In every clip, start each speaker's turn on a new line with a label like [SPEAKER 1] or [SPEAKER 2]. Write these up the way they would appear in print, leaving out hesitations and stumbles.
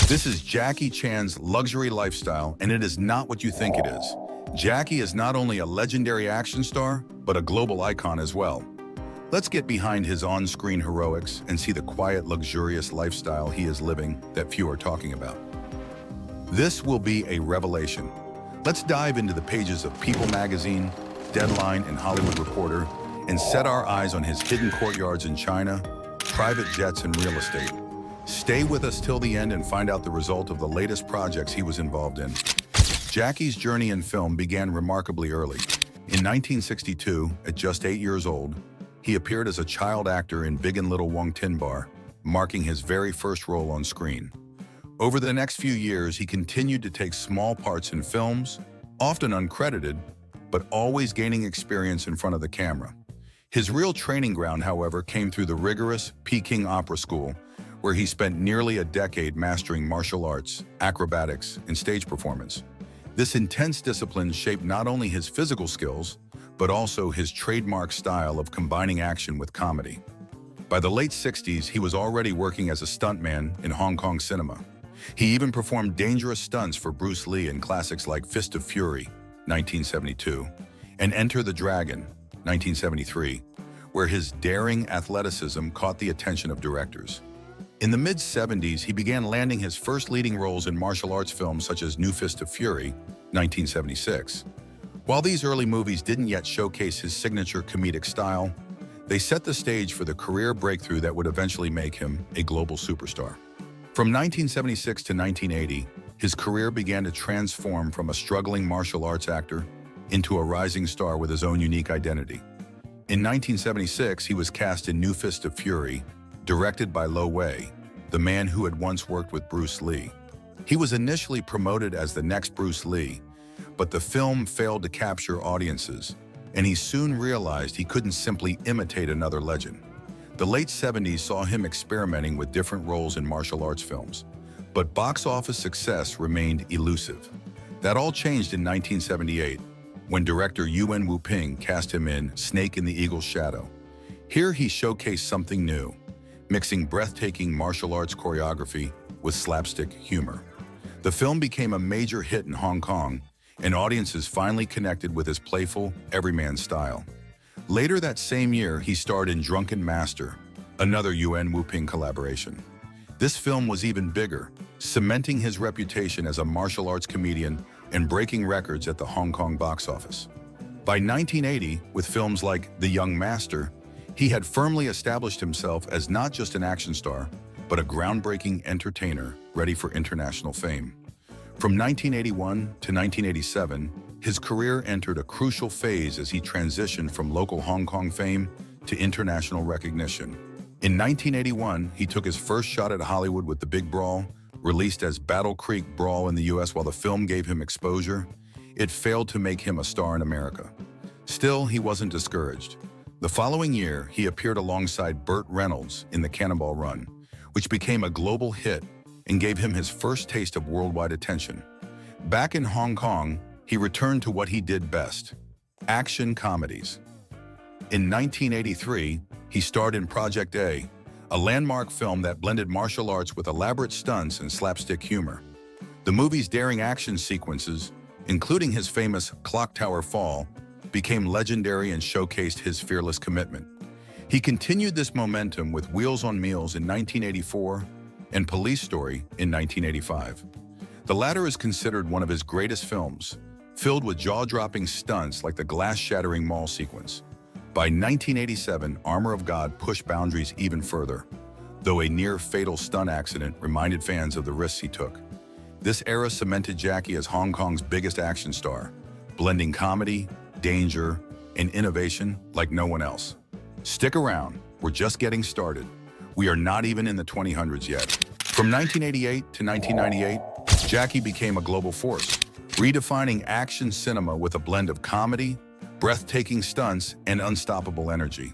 [SPEAKER 1] This is Jackie Chan's luxury lifestyle, and it is not what you think it is. Jackie is not only a legendary action star, but a global icon as well. Let's get behind his on-screen heroics and see the quiet, luxurious lifestyle he is living that few are talking about. This will be a revelation. Let's dive into the pages of People magazine, Deadline, and Hollywood Reporter, and set our eyes on his hidden courtyards in China, private jets, and real estate. Stay with us till the end and find out the result of the latest projects he was involved in. Jackie's journey in film began remarkably early. In 1962, at just 8 years old, he appeared as a child actor in Big and Little Wong Tin Bar, marking his very first role on screen. Over the next few years, he continued to take small parts in films, often uncredited, but always gaining experience in front of the camera. His real training ground, however, came through the rigorous Peking Opera School, where he spent nearly a decade mastering martial arts, acrobatics, and stage performance. This intense discipline shaped not only his physical skills, but also his trademark style of combining action with comedy. By the late 60s, he was already working as a stuntman in Hong Kong cinema. He even performed dangerous stunts for Bruce Lee in classics like Fist of Fury, 1972, and Enter the Dragon, 1973, where his daring athleticism caught the attention of directors. In the mid-70s, he began landing his first leading roles in martial arts films such as New Fist of Fury, 1976. While these early movies didn't yet showcase his signature comedic style, they set the stage for the career breakthrough that would eventually make him a global superstar. From 1976 to 1980, his career began to transform from a struggling martial arts actor into a rising star with his own unique identity. In 1976, he was cast in New Fist of Fury, directed by Lo Wei, the man who had once worked with Bruce Lee. He was initially promoted as the next Bruce Lee, but the film failed to capture audiences, and he soon realized he couldn't simply imitate another legend. The late 70s saw him experimenting with different roles in martial arts films, but box office success remained elusive. That all changed in 1978, when director Yuen Wu-ping cast him in Snake in the Eagle's Shadow. Here he showcased something new, mixing breathtaking martial arts choreography with slapstick humor. The film became a major hit in Hong Kong, and audiences finally connected with his playful, everyman style. Later that same year, he starred in Drunken Master, another Yuen Wu-ping collaboration. This film was even bigger, cementing his reputation as a martial arts comedian and breaking records at the Hong Kong box office. By 1980, with films like The Young Master, he had firmly established himself as not just an action star, but a groundbreaking entertainer ready for international fame. From 1981 to 1987, his career entered a crucial phase as he transitioned from local Hong Kong fame to international recognition. In 1981, he took his first shot at Hollywood with The Big Brawl, released as Battle Creek Brawl in the US while the film gave him exposure. It failed to make him a star in America. Still, he wasn't discouraged. The following year, he appeared alongside Burt Reynolds in The Cannonball Run, which became a global hit and gave him his first taste of worldwide attention. Back in Hong Kong, he returned to what he did best, action comedies. In 1983, he starred in Project A, a landmark film that blended martial arts with elaborate stunts and slapstick humor. The movie's daring action sequences, including his famous Clock Tower Fall, became legendary and showcased his fearless commitment. He continued this momentum with Wheels on Meals in 1984 and Police Story in 1985. The latter is considered one of his greatest films, filled with jaw-dropping stunts like the glass-shattering mall sequence. By 1987, Armor of God pushed boundaries even further, though a near-fatal stunt accident reminded fans of the risks he took. This era cemented Jackie as Hong Kong's biggest action star, blending comedy, danger, and innovation like no one else. Stick around, we're just getting started. We are not even in the 2000s yet. From 1988 to 1998, Jackie became a global force, redefining action cinema with a blend of comedy, breathtaking stunts, and unstoppable energy.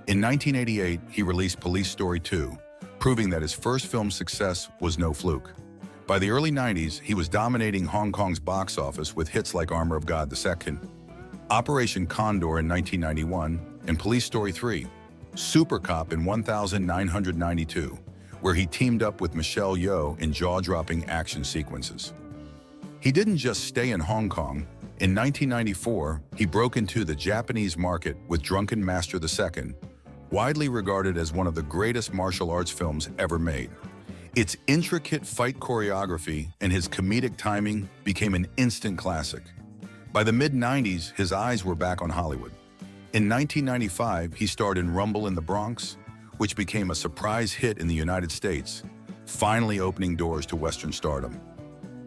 [SPEAKER 1] In 1988, he released Police Story 2, proving that his first film success was no fluke. By the early 90s, he was dominating Hong Kong's box office with hits like Armor of God II, Operation Condor in 1991, and Police Story 3, Super Cop in 1992, where he teamed up with Michelle Yeoh in jaw-dropping action sequences. He didn't just stay in Hong Kong. In 1994, he broke into the Japanese market with Drunken Master II, widely regarded as one of the greatest martial arts films ever made. Its intricate fight choreography and his comedic timing became an instant classic. By the mid-90s, his eyes were back on Hollywood. In 1995, he starred in Rumble in the Bronx, which became a surprise hit in the United States, finally opening doors to Western stardom.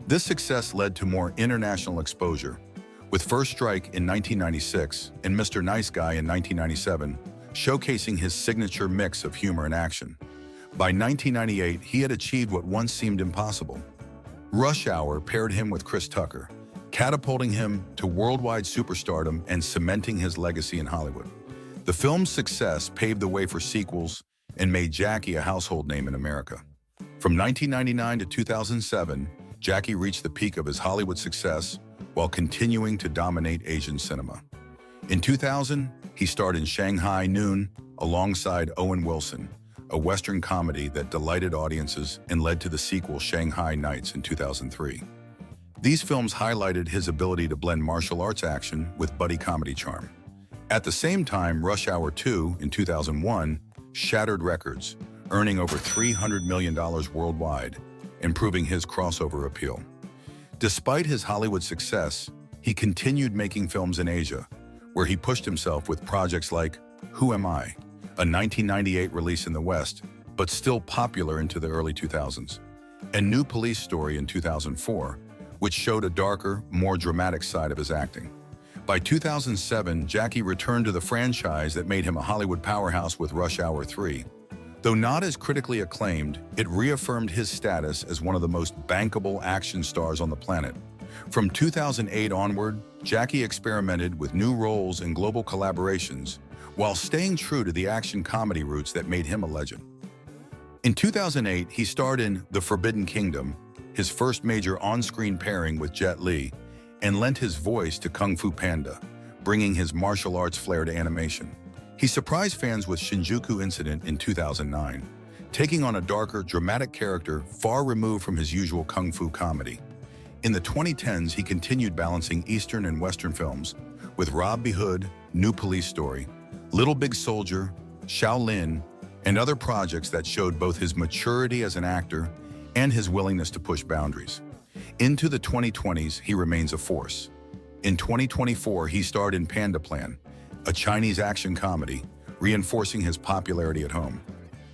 [SPEAKER 1] This success led to more international exposure, with First Strike in 1996 and Mr. Nice Guy in 1997, showcasing his signature mix of humor and action. By 1998, he had achieved what once seemed impossible. Rush Hour paired him with Chris Tucker, catapulting him to worldwide superstardom and cementing his legacy in Hollywood. The film's success paved the way for sequels and made Jackie a household name in America. From 1999 to 2007, Jackie reached the peak of his Hollywood success while continuing to dominate Asian cinema. In 2000, he starred in Shanghai Noon alongside Owen Wilson, a Western comedy that delighted audiences and led to the sequel Shanghai Nights in 2003. These films highlighted his ability to blend martial arts action with buddy comedy charm. At the same time, Rush Hour 2 in 2001 shattered records, earning over $300 million worldwide, improving his crossover appeal. Despite his Hollywood success, he continued making films in Asia, where he pushed himself with projects like Who Am I?, a 1998 release in the West, but still popular into the early 2000s, and New Police Story in 2004, which showed a darker, more dramatic side of his acting. By 2007, Jackie returned to the franchise that made him a Hollywood powerhouse with Rush Hour 3. Though not as critically acclaimed, it reaffirmed his status as one of the most bankable action stars on the planet. From 2008 onward, Jackie experimented with new roles and global collaborations, while staying true to the action comedy roots that made him a legend. In 2008, he starred in The Forbidden Kingdom, his first major on-screen pairing with Jet Li, and lent his voice to Kung Fu Panda, bringing his martial arts flair to animation. He surprised fans with Shinjuku Incident in 2009, taking on a darker, dramatic character far removed from his usual kung fu comedy. In the 2010s, he continued balancing Eastern and Western films with Rob B. Hood, New Police Story, Little Big Soldier, Shaolin, and other projects that showed both his maturity as an actor and his willingness to push boundaries. Into the 2020s, he remains a force. In 2024, he starred in Panda Plan, a Chinese action comedy, reinforcing his popularity at home.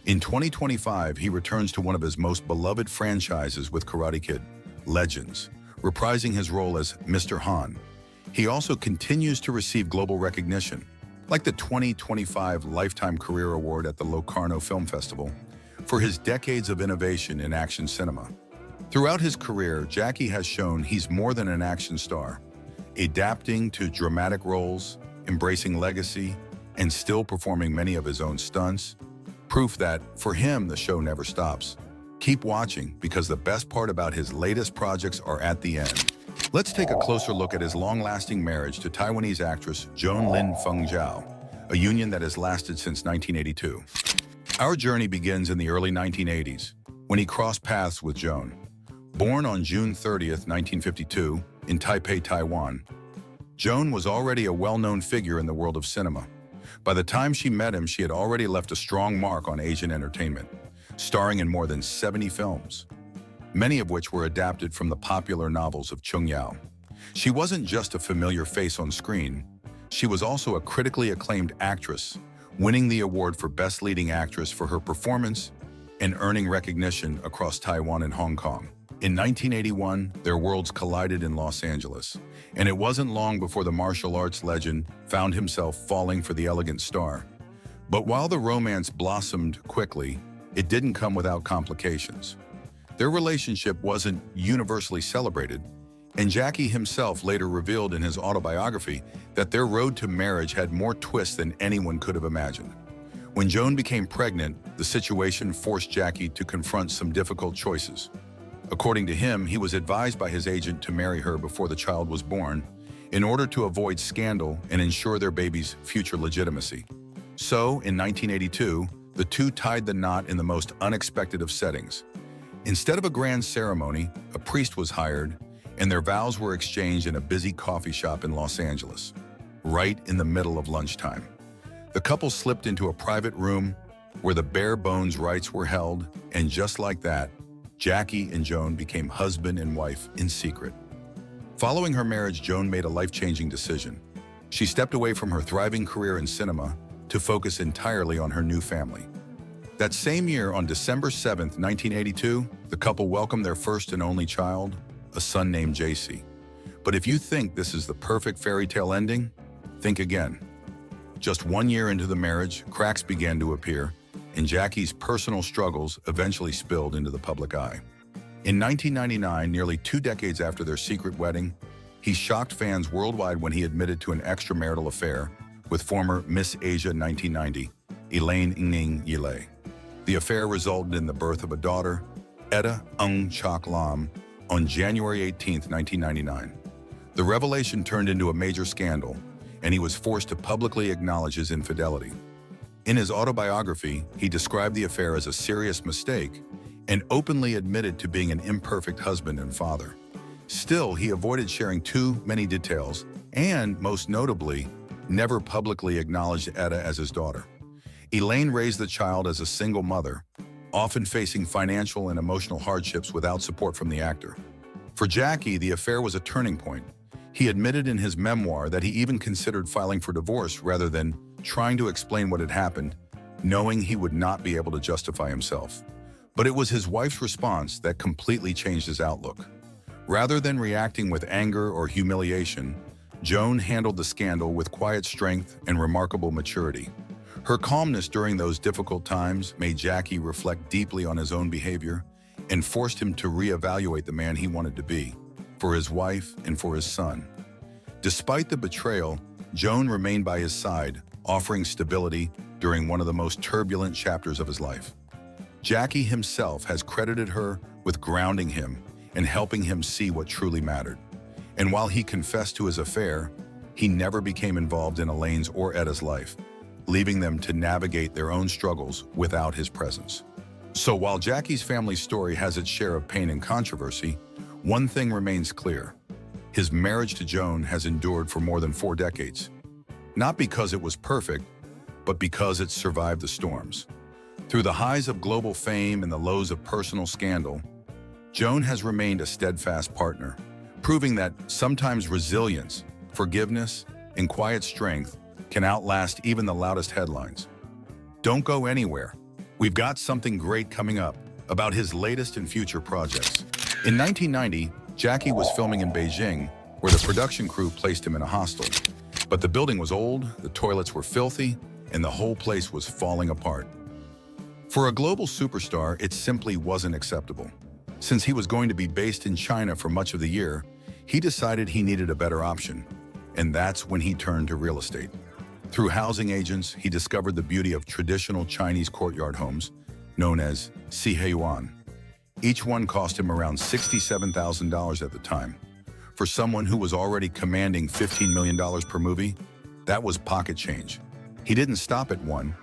[SPEAKER 1] In 2025, he returns to one of his most beloved franchises with Karate Kid, Legends, reprising his role as Mr. Han. He also continues to receive global recognition, like the 2025 Lifetime Career Award at the Locarno Film Festival, for his decades of innovation in action cinema. Throughout his career, Jackie has shown he's more than an action star, adapting to dramatic roles, embracing legacy, and still performing many of his own stunts. Proof that, for him, the show never stops. Keep watching, because the best part about his latest projects are at the end. Let's take a closer look at his long-lasting marriage to Taiwanese actress Joan Lin Feng Zhao, a union that has lasted since 1982. Our journey begins in the early 1980s, when he crossed paths with Joan. Born on June 30th, 1952, in Taipei, Taiwan, Joan was already a well-known figure in the world of cinema. By the time she met him, she had already left a strong mark on Asian entertainment, starring in more than 70 films, many of which were adapted from the popular novels of Chung Yao. She wasn't just a familiar face on screen, she was also a critically acclaimed actress, winning the award for Best Leading Actress for her performance and earning recognition across Taiwan and Hong Kong. In 1981, their worlds collided in Los Angeles, and it wasn't long before the martial arts legend found himself falling for the elegant star. But while the romance blossomed quickly, it didn't come without complications. Their relationship wasn't universally celebrated, and Jackie himself later revealed in his autobiography that their road to marriage had more twists than anyone could have imagined. When Joan became pregnant, the situation forced Jackie to confront some difficult choices. According to him, he was advised by his agent to marry her before the child was born in order to avoid scandal and ensure their baby's future legitimacy. So, in 1982, the two tied the knot in the most unexpected of settings. Instead of a grand ceremony, a priest was hired, and their vows were exchanged in a busy coffee shop in Los Angeles, right in the middle of lunchtime. The couple slipped into a private room where the bare bones rites were held, and just like that, Jackie and Joan became husband and wife in secret. Following her marriage, Joan made a life-changing decision. She stepped away from her thriving career in cinema to focus entirely on her new family. That same year, on December 7, 1982, the couple welcomed their first and only child, a son named JC. But if you think this is the perfect fairy tale ending, think again. Just 1 year into the marriage, cracks began to appear, and Jackie's personal struggles eventually spilled into the public eye. In 1999, nearly 2 decades after their secret wedding, he shocked fans worldwide when he admitted to an extramarital affair with former Miss Asia 1990, Elaine Ng Yile. The affair resulted in the birth of a daughter, Etta Ng Chok Lam, on January 18, 1999. The revelation turned into a major scandal, and he was forced to publicly acknowledge his infidelity. In his autobiography, he described the affair as a serious mistake and openly admitted to being an imperfect husband and father. Still, he avoided sharing too many details and, most notably, never publicly acknowledged Etta as his daughter. Elaine raised the child as a single mother, often facing financial and emotional hardships without support from the actor. For Jackie, the affair was a turning point. He admitted in his memoir that he even considered filing for divorce rather than trying to explain what had happened, knowing he would not be able to justify himself. But it was his wife's response that completely changed his outlook. Rather than reacting with anger or humiliation, Joan handled the scandal with quiet strength and remarkable maturity. Her calmness during those difficult times made Jackie reflect deeply on his own behavior and forced him to reevaluate the man he wanted to be, for his wife and for his son. Despite the betrayal, Joan remained by his side, offering stability during one of the most turbulent chapters of his life. Jackie himself has credited her with grounding him and helping him see what truly mattered. And while he confessed to his affair, he never became involved in Elaine's or Etta's life, leaving them to navigate their own struggles without his presence. So while Jackie's family story has its share of pain and controversy, one thing remains clear. His marriage to Joan has endured for more than 4 decades. Not because it was perfect, but because it survived the storms. Through the highs of global fame and the lows of personal scandal, Joan has remained a steadfast partner, proving that sometimes resilience, forgiveness, and quiet strength can outlast even the loudest headlines. Don't go anywhere. We've got something great coming up about his latest and future projects. In 1990, Jackie was filming in Beijing, where the production crew placed him in a hostel. But the building was old, the toilets were filthy, and the whole place was falling apart. For a global superstar, it simply wasn't acceptable. Since he was going to be based in China for much of the year, he decided he needed a better option, and that's when he turned to real estate. Through housing agents, he discovered the beauty of traditional Chinese courtyard homes, known as Siheyuan. Each one cost him around $67,000 at the time. For someone who was already commanding $15 million per movie, that was pocket change. He didn't stop at one.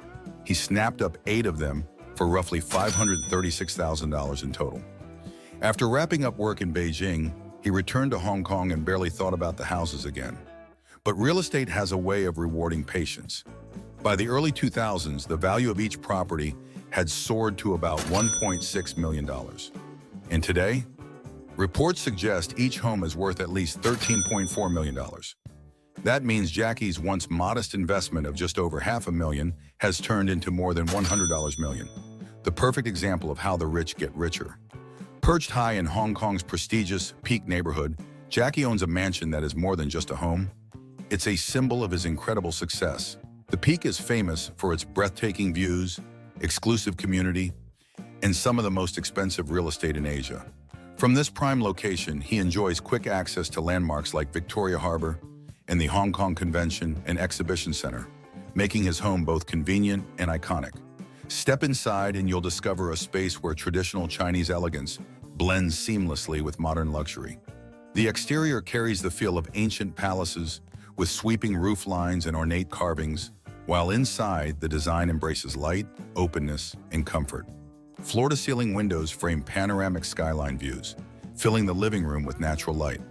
[SPEAKER 1] He snapped up 8 of them for roughly $536,000 in total. After wrapping up work in Beijing, he returned to Hong Kong and barely thought about the houses again. But real estate has a way of rewarding patience. By the early 2000s, the value of each property had soared to about $1.6 million. And today, reports suggest each home is worth at least $13.4 million. That means Jackie's once modest investment of just over $500,000 has turned into more than $100 million. The perfect example of how the rich get richer. Perched high in Hong Kong's prestigious Peak neighborhood, Jackie owns a mansion that is more than just a home. It's a symbol of his incredible success. The Peak is famous for its breathtaking views, exclusive community, and some of the most expensive real estate in Asia. From this prime location, he enjoys quick access to landmarks like Victoria Harbor and the Hong Kong Convention and Exhibition Center, making his home both convenient and iconic. Step inside and you'll discover a space where traditional Chinese elegance blends seamlessly with modern luxury. The exterior carries the feel of ancient palaces with sweeping roof lines and ornate carvings, while inside, the design embraces light, openness, and comfort. Floor-to-ceiling windows frame panoramic skyline views, filling the living room with natural light.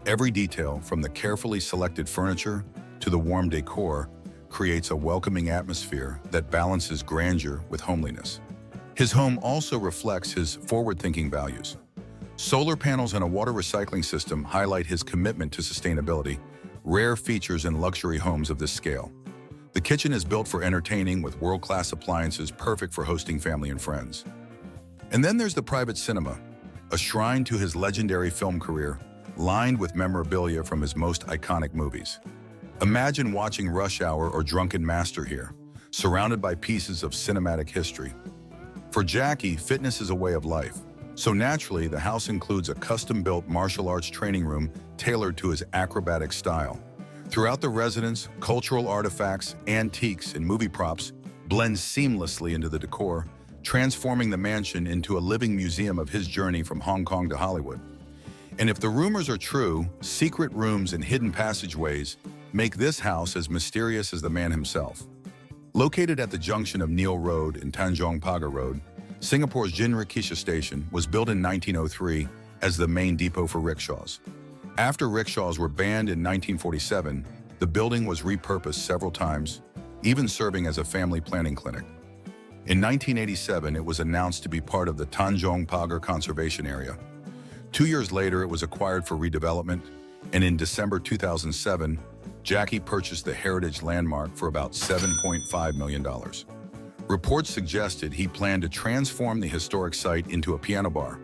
[SPEAKER 1] Every detail, from the carefully selected furniture to the warm decor, creates a welcoming atmosphere that balances grandeur with homeliness. His home also reflects his forward-thinking values. Solar panels and a water recycling system highlight his commitment to sustainability, rare features in luxury homes of this scale. The kitchen is built for entertaining with world-class appliances perfect for hosting family and friends. And then there's the private cinema, a shrine to his legendary film career, lined with memorabilia from his most iconic movies. Imagine watching Rush Hour or Drunken Master here, surrounded by pieces of cinematic history. For Jackie, fitness is a way of life. So naturally, the house includes a custom-built martial arts training room tailored to his acrobatic style. Throughout the residence, cultural artifacts, antiques, and movie props blend seamlessly into the decor, transforming the mansion into a living museum of his journey from Hong Kong to Hollywood. And if the rumors are true, secret rooms and hidden passageways make this house as mysterious as the man himself. Located at the junction of Neil Road and Tanjong Pagar Road, Singapore's Jinrikisha station was built in 1903 as the main depot for rickshaws. After rickshaws were banned in 1947, the building was repurposed several times, even serving as a family planning clinic. In 1987, it was announced to be part of the Tanjong Pagar Conservation Area. 2 years later, it was acquired for redevelopment, and in December 2007, Jackie purchased the heritage landmark for about $7.5 million. Reports suggested he planned to transform the historic site into a piano bar,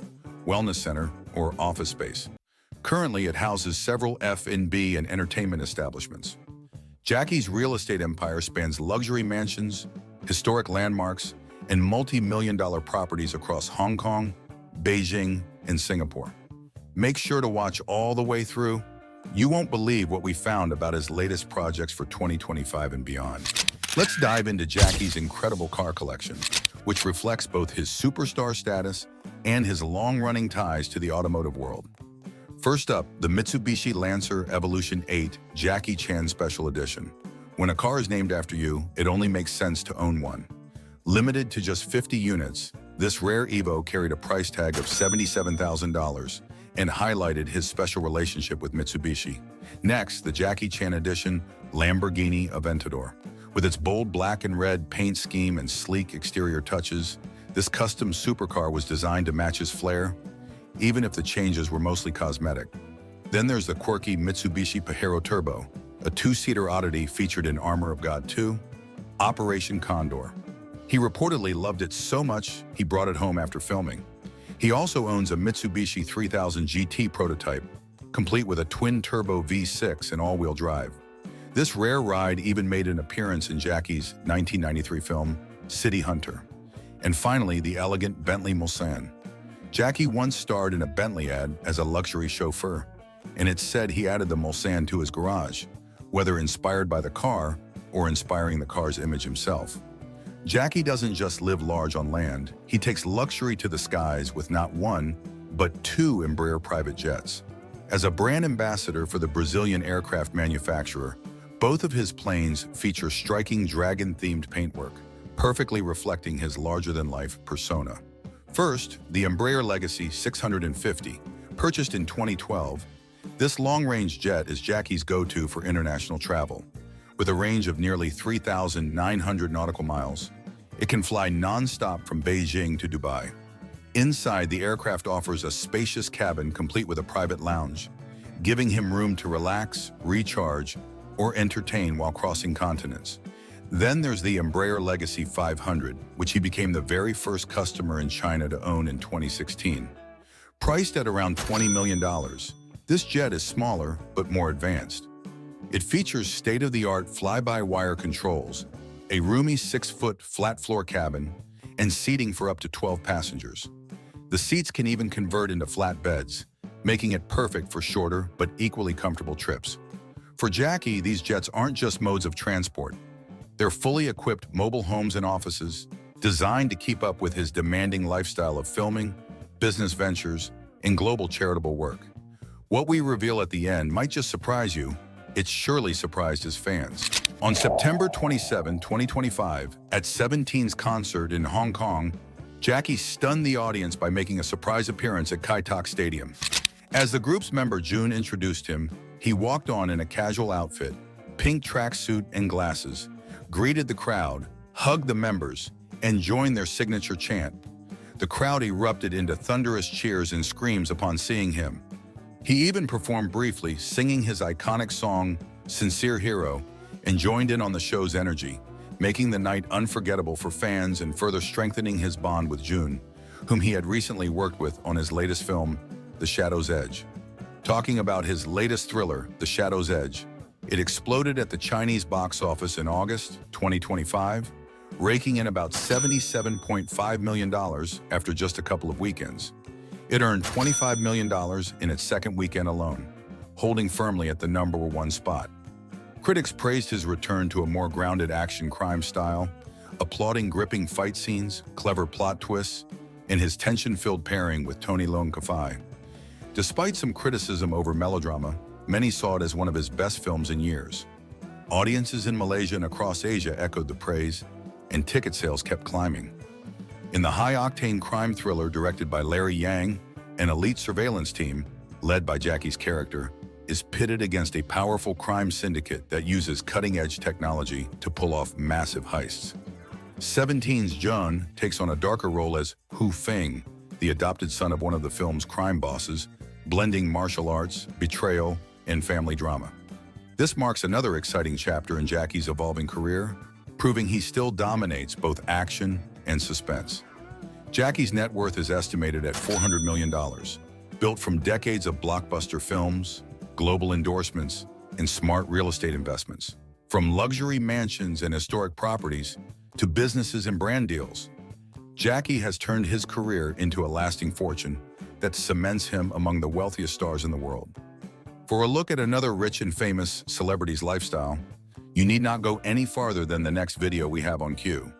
[SPEAKER 1] wellness center, or office space. Currently, it houses several F&B and entertainment establishments. Jackie's real estate empire spans luxury mansions, historic landmarks, and multi-million-dollar properties across Hong Kong, Beijing, and Singapore. Make sure to watch all the way through. You won't believe what we found about his latest projects for 2025 and beyond. Let's dive into Jackie's incredible car collection, which reflects both his superstar status and his long-running ties to the automotive world. First up, the Mitsubishi Lancer Evolution 8 Jackie Chan Special Edition. When a car is named after you, it only makes sense to own one. Limited to just 50 units, this rare Evo carried a price tag of $77,000 and highlighted his special relationship with Mitsubishi. Next, the Jackie Chan Edition Lamborghini Aventador. With its bold black and red paint scheme and sleek exterior touches, this custom supercar was designed to match his flair, even if the changes were mostly cosmetic. Then there's the quirky Mitsubishi Pajero Turbo, a two-seater oddity featured in Armor of God 2, Operation Condor. He reportedly loved it so much, he brought it home after filming. He also owns a Mitsubishi 3000 GT prototype, complete with a twin-turbo V6 and all-wheel drive. This rare ride even made an appearance in Jackie's 1993 film, City Hunter. And finally, the elegant Bentley Mulsanne. Jackie once starred in a Bentley ad as a luxury chauffeur, and it's said he added the Mulsanne to his garage, whether inspired by the car or inspiring the car's image himself. Jackie doesn't just live large on land, he takes luxury to the skies with not one, but two Embraer private jets. As a brand ambassador for the Brazilian aircraft manufacturer, both of his planes feature striking dragon-themed paintwork, perfectly reflecting his larger-than-life persona. First, the Embraer Legacy 650, purchased in 2012. This long-range jet is Jackie's go-to for international travel. With a range of nearly 3,900 nautical miles, it can fly non-stop from Beijing to Dubai. Inside, the aircraft offers a spacious cabin complete with a private lounge, giving him room to relax, recharge, or entertain while crossing continents. Then there's the Embraer Legacy 500, which he became the very first customer in China to own in 2016. Priced at around $20 million, this jet is smaller but more advanced. It features state-of-the-art fly-by-wire controls, a roomy 6-foot flat-floor cabin, and seating for up to 12 passengers. The seats can even convert into flat beds, making it perfect for shorter but equally comfortable trips. For Jackie, these jets aren't just modes of transport. They're fully equipped mobile homes and offices, designed to keep up with his demanding lifestyle of filming, business ventures, and global charitable work. What we reveal at the end might just surprise you. It surely surprised his fans. On September 27, 2025, at 17's concert in Hong Kong, Jackie stunned the audience by making a surprise appearance at Kai Tak Stadium. As the group's member June introduced him, he walked on in a casual outfit, pink tracksuit and glasses, greeted the crowd, hugged the members, and joined their signature chant. The crowd erupted into thunderous cheers and screams upon seeing him. He even performed briefly, singing his iconic song, Sincere Hero, and joined in on the show's energy, making the night unforgettable for fans and further strengthening his bond with June, whom he had recently worked with on his latest film, The Shadow's Edge. Talking about his latest thriller, The Shadow's Edge, it exploded at the Chinese box office in August 2025, raking in about $77.5 million after just a couple of weekends. It earned $25 million in its second weekend alone, holding firmly at the #1 spot. Critics praised his return to a more grounded action crime style, applauding gripping fight scenes, clever plot twists, and his tension-filled pairing with Tony Leung Ka-fai. Despite some criticism over melodrama, many saw it as one of his best films in years. Audiences in Malaysia and across Asia echoed the praise, and ticket sales kept climbing. In the high-octane crime thriller directed by Larry Yang, an elite surveillance team, led by Jackie's character, is pitted against a powerful crime syndicate that uses cutting-edge technology to pull off massive heists. 17's Jun takes on a darker role as Hu Feng, the adopted son of one of the film's crime bosses, blending martial arts, betrayal, and family drama. This marks another exciting chapter in Jackie's evolving career, proving he still dominates both action and suspense. Jackie's net worth is estimated at $400 million, built from decades of blockbuster films, global endorsements, and smart real estate investments. From luxury mansions and historic properties to businesses and brand deals, Jackie has turned his career into a lasting fortune that cements him among the wealthiest stars in the world. For a look at another rich and famous celebrity's lifestyle, you need not go any farther than the next video we have on queue.